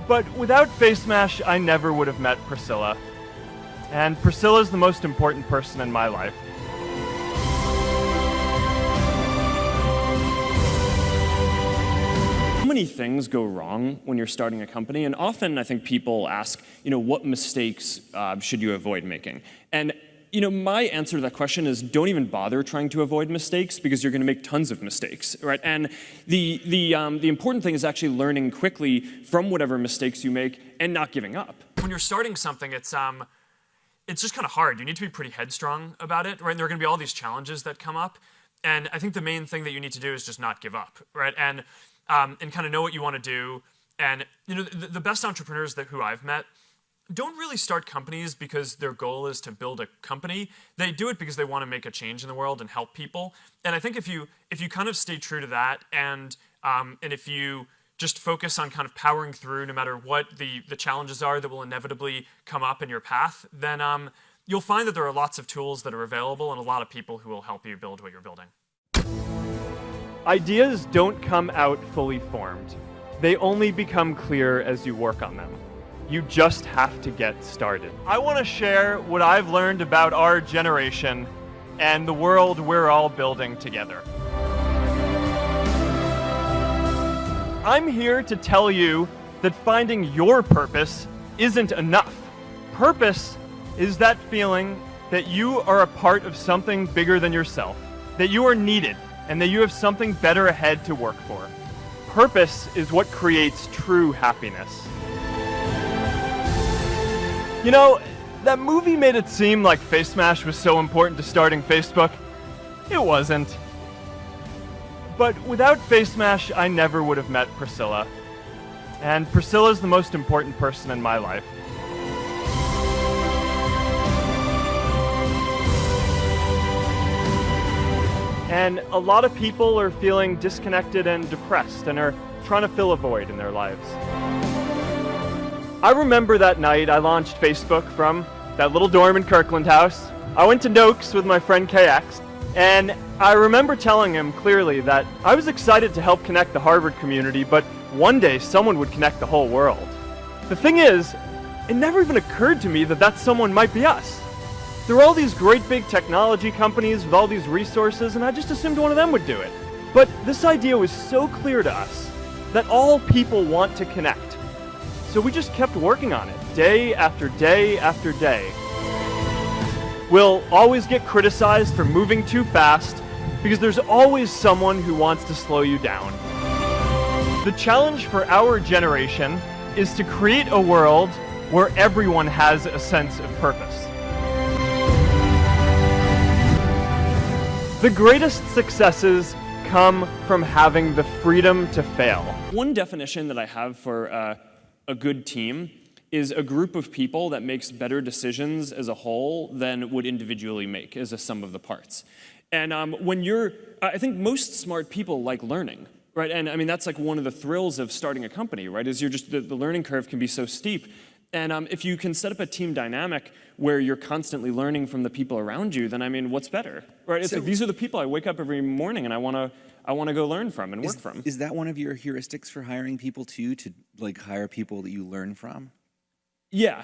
But without Face Mash, I never would have met Priscilla. And Priscilla's the most important person in my life. So many things go wrong when you're starting a company, and often I think people ask, what mistakes should you avoid making? And my answer to that question is don't even bother trying to avoid mistakes because you're going to make tons of mistakes, right? And the important thing is actually learning quickly from whatever mistakes you make and not giving up. When you're starting something, it's just kind of hard. You need to be pretty headstrong about it, right? And there are going to be all these challenges that come up, and I think the main thing that you need to do is just not give up, right? And kind of know what you want to do. And the best entrepreneurs who I've met don't really start companies because their goal is to build a company. They do it because they want to make a change in the world and help people. And I think if you kind of stay true to that, and if you just focus on kind of powering through no matter what the challenges are that will inevitably come up in your path, then you'll find that there are lots of tools that are available and a lot of people who will help you build what you're building. Ideas don't come out fully formed. They only become clear as you work on them. You just have to get started. I want to share what I've learned about our generation and the world we're all building together. I'm here to tell you that finding your purpose isn't enough. Purpose is that feeling that you are a part of something bigger than yourself, that you are needed, and that you have something better ahead to work for. Purpose is what creates true happiness. That movie made it seem like Face Mash was so important to starting Facebook. It wasn't. But without Face Mash, I never would have met Priscilla. And Priscilla's the most important person in my life. And a lot of people are feeling disconnected and depressed and are trying to fill a void in their lives. I remember that night I launched Facebook from that little dorm in Kirkland House. I went to Noakes with my friend KX, and I remember telling him clearly that I was excited to help connect the Harvard community, but one day someone would connect the whole world. The thing is, it never even occurred to me that someone might be us. There were all these great big technology companies with all these resources, and I just assumed one of them would do it. But this idea was so clear to us that all people want to connect. So we just kept working on it, day after day after day. We'll always get criticized for moving too fast because there's always someone who wants to slow you down. The challenge for our generation is to create a world where everyone has a sense of purpose. The greatest successes come from having the freedom to fail. One definition that I have for a good team is a group of people that makes better decisions as a whole than would individually make as a sum of the parts. And I think most smart people like learning, right? And I mean, that's like one of the thrills of starting a company, right? Is the learning curve can be so steep. And if you can set up a team dynamic where you're constantly learning from the people around you, then I mean, what's better, right? It's like these are the people I wake up every morning and I want to go learn from and work from. Is that one of your heuristics for hiring people too, to hire people that you learn from? Yeah,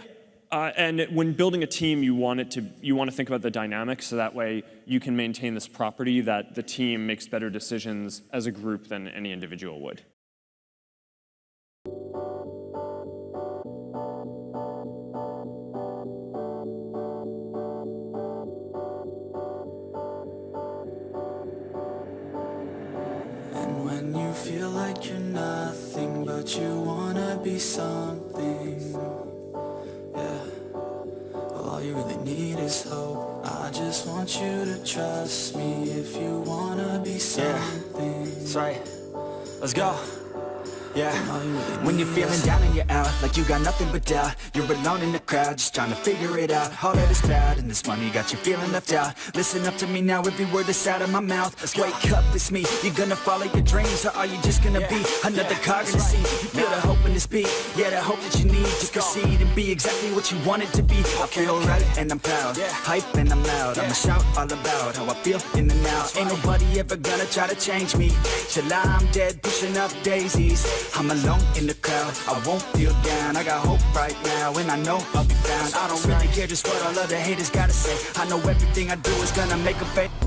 and when building a team, you want to think about the dynamics, so that way you can maintain this property that the team makes better decisions as a group than any individual would. And when you feel like you're nothing, but you wanna be something, yeah, well, all you really need is hope. I just want you to trust me if you wanna be something. Yeah, that's right. Let's go. Yeah, when you're feeling down and you're out, like you got nothing but doubt, you're alone in the crowd, just trying to figure it out. All of this cloud and this money got you feeling left out. Listen up to me now, every word that's out of my mouth. Wake up, it's me. You gonna follow your dreams, or are you just gonna be another cog in the sea? You feel the hope in this beat, yeah, the hope that you need to proceed and be exactly what you want it to be. I feel right and I'm proud, hype and I'm loud. I'ma shout all about how I feel in the now. Ain't nobody ever gonna try to change me till I'm dead, pushing up daisies. I'm alone in the crowd, I won't feel down. I got hope right now, and I know I'll be found. I don't really care just what all other haters gotta say. I know everything I do is gonna make a fade.